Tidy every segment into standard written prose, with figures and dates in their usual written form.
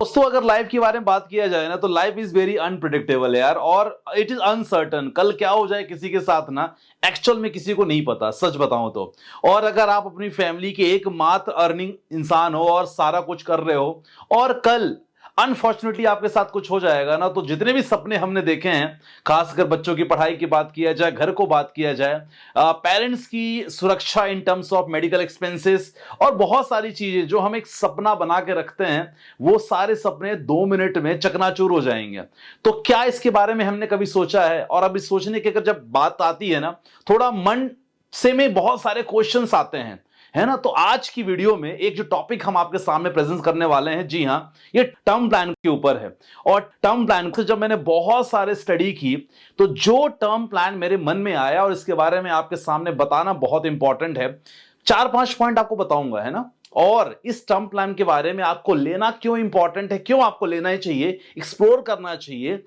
दोस्तों अगर लाइफ के बारे में बात किया जाए ना तो लाइफ इज वेरी अनप्रिडिक्टेबल यार, और इट इज अनसर्टन। कल क्या हो जाए किसी के साथ ना एक्चुअल में किसी को नहीं पता, सच बताऊं तो। और अगर आप अपनी फैमिली के एकमात्र अर्निंग इंसान हो और सारा कुछ कर रहे हो और कल अनफॉर्चुनेटली आपके साथ कुछ हो जाएगा ना, तो जितने भी सपने हमने देखे हैं, खासकर बच्चों की पढ़ाई की बात किया जाए, घर को बात किया जाए, पेरेंट्स की सुरक्षा in terms of medical expenses और बहुत सारी चीजें जो हम एक सपना बना के रखते हैं, वो सारे सपने 2 मिनट में चकनाचूर हो जाएंगे। तो क्या इसके बारे में हमने कभी सोचा है? और अभी सोचने की अगर जब बात आती है ना, थोड़ा मन से में बहुत सारे क्वेश्चंस आते हैं, है ना। तो आज की वीडियो में एक जो टॉपिक हम आपके सामने प्रेजेंट करने वाले हैं, जी हां, ये टर्म प्लान के ऊपर है। और टर्म प्लान से जब मैंने बहुत सारे स्टडी की, तो जो टर्म प्लान मेरे मन में आया और इसके बारे में आपके सामने बताना बहुत इंपॉर्टेंट है। 4-5 पॉइंट आपको बताऊंगा, है ना। और इस टर्म प्लान के बारे में आपको लेना क्यों इंपॉर्टेंट है, क्यों आपको लेना ही चाहिए, एक्सप्लोर करना चाहिए।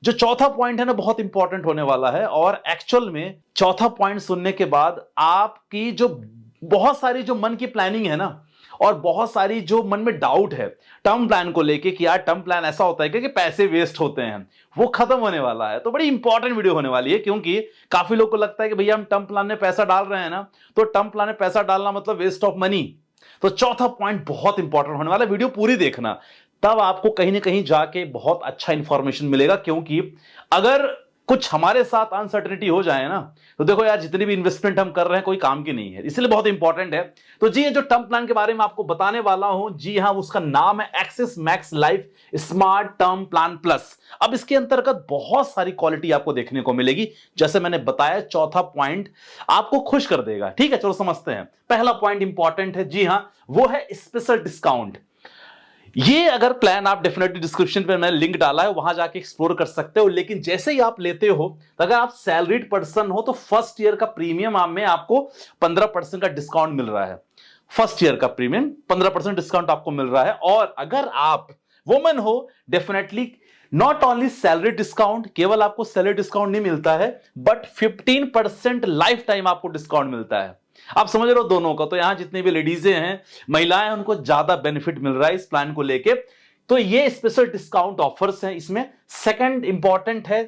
जो चौथा पॉइंट है ना, बहुत इंपॉर्टेंट होने वाला है। और एक्चुअल में चौथा पॉइंट सुनने के बाद आपकी जो बहुत सारी जो मन की प्लानिंग है ना, और बहुत सारी जो मन में डाउट है टर्म प्लान को लेके कि यार टर्म प्लान ऐसा होता है कि पैसे वेस्ट होते हैं, वो खत्म होने वाला है। तो बड़ी इंपॉर्टेंट वीडियो होने वाली है, क्योंकि काफी लोग को लगता है कि भैया हम टर्म प्लान में पैसा डाल रहे हैं ना, तो टर्म प्लान में पैसा डालना मतलब वेस्ट ऑफ मनी। तो चौथा पॉइंट बहुत इंपॉर्टेंट होने वाला है, वीडियो पूरी देखना, तब आपको कहीं ना कहीं जाके बहुत अच्छा इंफॉर्मेशन मिलेगा। क्योंकि अगर कुछ हमारे साथ अनसर्टेनिटी हो जाए ना, तो देखो यार जितनी भी इन्वेस्टमेंट हम कर रहे हैं कोई काम की नहीं है, इसलिए बहुत इंपॉर्टेंट है। तो जी, ये जो टर्म प्लान के बारे में आपको बताने वाला हूं, जी हां, उसका नाम है axis max life smart term plan plus. अब इसके अंतर्गत बहुत सारी क्वालिटी आपको देखने को मिलेगी, जैसे मैंने बताया चौथा पॉइंट आपको खुश कर देगा। ठीक है, चलो समझते हैं। पहला पॉइंट इंपॉर्टेंट है, जी हां, वो है स्पेशल डिस्काउंट। ये अगर प्लान आप डेफिनेटली डिस्क्रिप्शन पे मैंने लिंक डाला है, वहां जाके एक्सप्लोर कर सकते हो। लेकिन जैसे ही आप लेते हो, तो अगर आप सैलरीड पर्सन हो तो फर्स्ट ईयर का प्रीमियम में आपको 15% का डिस्काउंट मिल रहा है। फर्स्ट ईयर का प्रीमियम 15% डिस्काउंट आपको मिल रहा है। और अगर आप वुमन हो, definitely not only salary discount, केवल आपको सैलरी डिस्काउंट नहीं मिलता है, बट 15% लाइफ टाइम आपको डिस्काउंट मिलता है। आप समझ रहे हो दोनों का। तो यहां जितनी भी लेडीजें हैं, महिलाएं, उनको ज्यादा बेनिफिट मिल रहा है इस प्लान को लेके। तो ये स्पेशल डिस्काउंट ऑफर्स हैं इसमें। सेकंड इंपॉर्टेंट है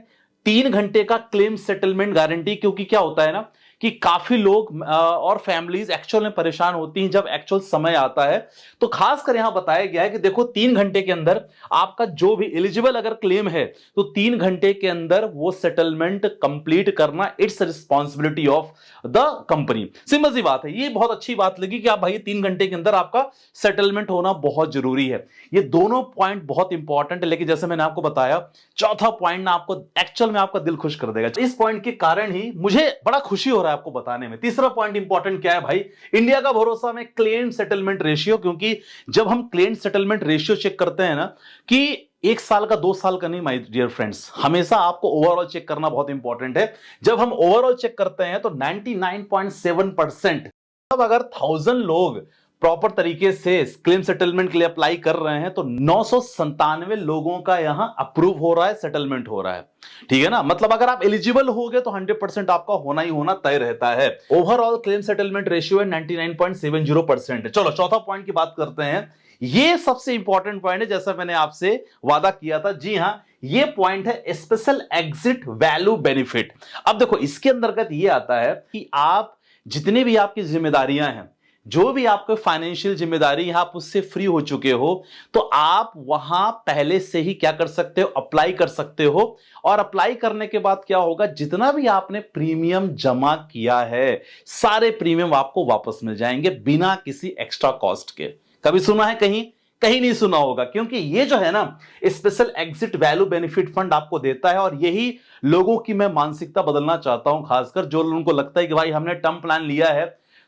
3 घंटे का क्लेम सेटलमेंट गारंटी। क्योंकि क्या होता है ना कि काफी लोग और फैमिलीज एक्चुअल में परेशान होती हैं जब एक्चुअल समय आता है। तो खासकर यहां बताया गया है कि देखो 3 घंटे के अंदर आपका जो भी एलिजिबल अगर क्लेम है, तो 3 घंटे के अंदर वो सेटलमेंट कंप्लीट करना it's responsibility of the company. Simple सी बात है। ये बहुत अच्छी बात लगी कि आप भाई 3 घंटे के अंदर आपका सेटलमेंट होना बहुत जरूरी है। ये दोनों पॉइंट बहुत इंपॉर्टेंट है। लेकिन जैसे मैंने आपको बताया, चौथा पॉइंट ना आपको एक्चुअल में आपका दिल खुश कर देगा। इस पॉइंट के कारण ही मुझे बड़ा खुशी हो रहा है आपको बताने में। तीसरा पॉइंट इंपॉर्टेंट क्या है भाई? इंडिया का भरोसा में क्लेम सेटलमेंट रेशियो। क्योंकि जब हम क्लेम सेटलमेंट रेशियो चेक करते हैं ना, कि 1 साल का 2 साल का नहीं माय डियर फ्रेंड्स, हमेशा आपको ओवरऑल चेक करना बहुत इंपॉर्टेंट है। जब हम ओवरऑल चेक करते हैं तो 99.7%, अब अगर 1000 लोग प्रॉपर तरीके से क्लेम सेटलमेंट के लिए अप्लाई कर रहे हैं, तो 997 लोगों का यहां अप्रूव हो रहा है, सेटलमेंट हो रहा है। ठीक है ना। मतलब अगर आप एलिजिबल हो गए तो 100% आपका होना ही होना तय रहता है। ओवरऑल क्लेम सेटलमेंट रेशियो है 99.70%। चलो चौथा पॉइंट की बात करते हैं। ये सबसे इंपॉर्टेंट पॉइंट है, जैसा मैंने आपसे वादा किया था। जी हां, ये पॉइंट है स्पेशल एग्जिट वैल्यू बेनिफिट। अब देखो इसके अंतर्गत ये आता है कि आप जितनी भी आपकी जिम्मेदारियां हैं, जो भी आपको फाइनेंशियल जिम्मेदारी आप उससे फ्री हो चुके हो, तो आप वहां पहले से ही क्या कर सकते हो, अप्लाई कर सकते हो। और अप्लाई करने के बाद क्या होगा, जितना भी आपने प्रीमियम जमा किया है, सारे प्रीमियम आपको वापस मिल जाएंगे बिना किसी एक्स्ट्रा कॉस्ट के। कभी सुना है कहीं? कहीं नहीं सुना होगा। क्योंकि ये जो है ना, special exit value benefit fund आपको देता है। और यही लोगों की मैं मानसिकता बदलना चाहता हूं, खासकर जो लोगों को लगता है कि भाई हमने टर्म प्लान लिया है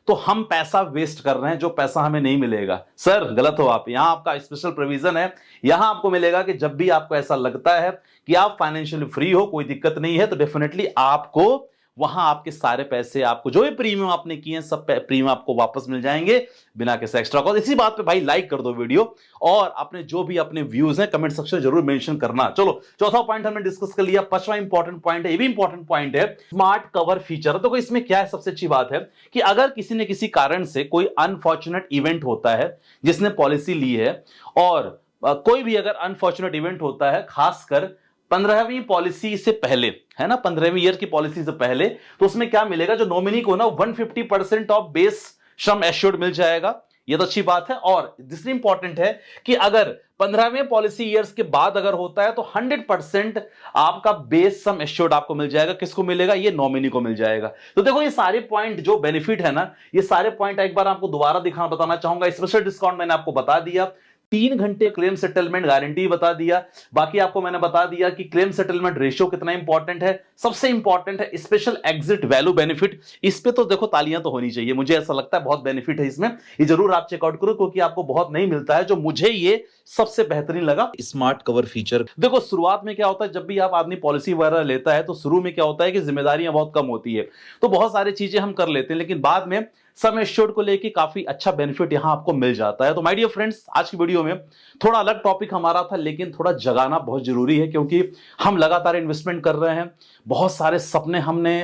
तो हम पैसा वेस्ट कर रहे हैं, जो पैसा हमें नहीं मिलेगा। सर गलत हो आप। यहां आपका स्पेशल प्रोविजन है। यहां आपको मिलेगा कि जब भी आपको ऐसा लगता है कि आप फाइनेंशियली फ्री हो, कोई दिक्कत नहीं है, तो डेफिनेटली आपको वहां आपके सारे पैसे, आपको जो भी प्रीमियम आपने किए हैं, सब प्रीमियम आपको वापस मिल जाएंगे बिना किसी एक्स्ट्रा कॉस्ट। इसी बात पे भाई लाइक कर दो वीडियो, और अपने जो भी अपने व्यूज हैं कमेंट सेक्शन में जरूर मेंशन करना। चलो चौथा पॉइंट हमने डिस्कस कर लिया। पांचवा इंपॉर्टेंट पॉइंट है, ये भी इंपॉर्टेंट पॉइंट है, स्मार्ट कवर फीचर। तो इसमें क्या है, सबसे अच्छी बात है कि अगर किसी ने किसी कारण से कोई अनफॉर्चुनेट इवेंट होता है, जिसने पॉलिसी ली है और कोई भी अगर अनफॉर्चुनेट इवेंट होता है, खासकर 15वीं पॉलिसी से पहले, है ना, 15वीं ईयर की पॉलिसी से पहले, तो उसमें क्या मिलेगा, जो नॉमिनी को ना 150% ऑफ बेस सम एश्योर्ड मिल जाएगा। ये तो अच्छी बात है। और दूसरी इंपॉर्टेंट है कि अगर 15वें पॉलिसी ईयर्स के बाद अगर होता है तो 100% आपका बेस सम एश्योर्ड आपको मिल जाएगा। किसको मिलेगा? ये नॉमिनी को मिल जाएगा। तो देखो ये सारे पॉइंट जो बेनिफिट है ना, ये सारे पॉइंट एक बार आपको दोबारा बताना चाहूंगा। स्पेशल डिस्काउंट मैंने आपको बता दिया, 3 घंटे क्लेम सेटलमेंट गारंटी बता दिया, बाकी आपको मैंने बता दिया कि क्लेम सेटलमेंट रेशियो कितना इंपॉर्टेंट है। सबसे इंपॉर्टेंट है स्पेशल एग्जिट वैल्यू बेनिफिट। इस पे तो देखो तालियां तो होनी चाहिए, मुझे ऐसा लगता है बहुत बेनिफिट है इसमें। ये जरूर आप चेकआउट करो क्योंकि आपको बहुत नहीं मिलता है। जो मुझे ये सबसे बेहतरीन लगा, स्मार्ट कवर फीचर। देखो शुरुआत में क्या होता है, जब भी आप आदमी पॉलिसी वगैरह लेता है तो शुरू में क्या होता है कि जिम्मेदारियां बहुत कम होती है, तो बहुत सारी चीजें हम कर लेते हैं, लेकिन बाद में सम एश्योर्ड को लेके काफी अच्छा बेनिफिट यहां आपको मिल जाता है। तो माय डियर फ्रेंड्स, आज की वीडियो में थोड़ा अलग टॉपिक हमारा था, लेकिन थोड़ा जगाना बहुत जरूरी है क्योंकि हम लगातार इन्वेस्टमेंट कर रहे हैं, बहुत सारे सपने हमने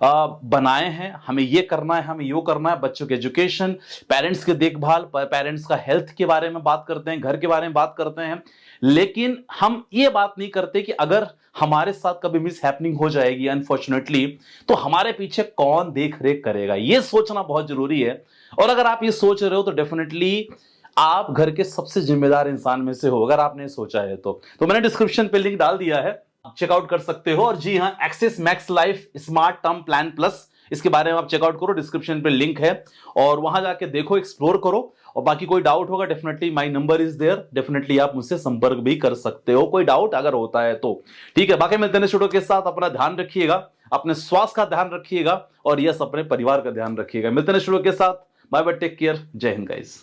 बनाए हैं, हमें ये करना है, हमें यो करना है, बच्चों के एजुकेशन, पेरेंट्स के देखभाल, पेरेंट्स का हेल्थ के बारे में बात करते हैं, घर के बारे में बात करते हैं, लेकिन हम ये बात नहीं करते कि अगर हमारे साथ कभी मिस हैपनिंग हो जाएगी अनफॉर्चुनेटली, तो हमारे पीछे कौन देख रेख करेगा, ये सोचना बहुत जरूरी है। और अगर आप ये सोच रहे हो तो डेफिनेटली आप घर के सबसे जिम्मेदार इंसान में से हो, अगर आपने सोचा है तो मैंने डिस्क्रिप्शन पे लिंक डाल दिया है, चेकआउट कर सकते हो। और जी हाँ, axis max life smart term plan plus, इसके बारे में आप चेकआउट करो, डिस्क्रिप्शन पे लिंक है और वहां जाके देखो, एक्सप्लोर करो। और बाकी कोई डाउट होगा definitely my number is there, definitely आप मुझसे संपर्क भी कर सकते हो कोई डाउट अगर होता है तो। ठीक है, बाकी मिलते हैं नेक्स्ट वीडियो के साथ। अपना ध्यान रखिएगा, अपने स्वास्थ्य का ध्यान रखिएगा और यस अपने परिवार का ध्यान रखिएगा। मिलते हैं नेक्स्ट वीडियो के साथ। बाय बाय, टेक केयर, जय हिंद गाइस।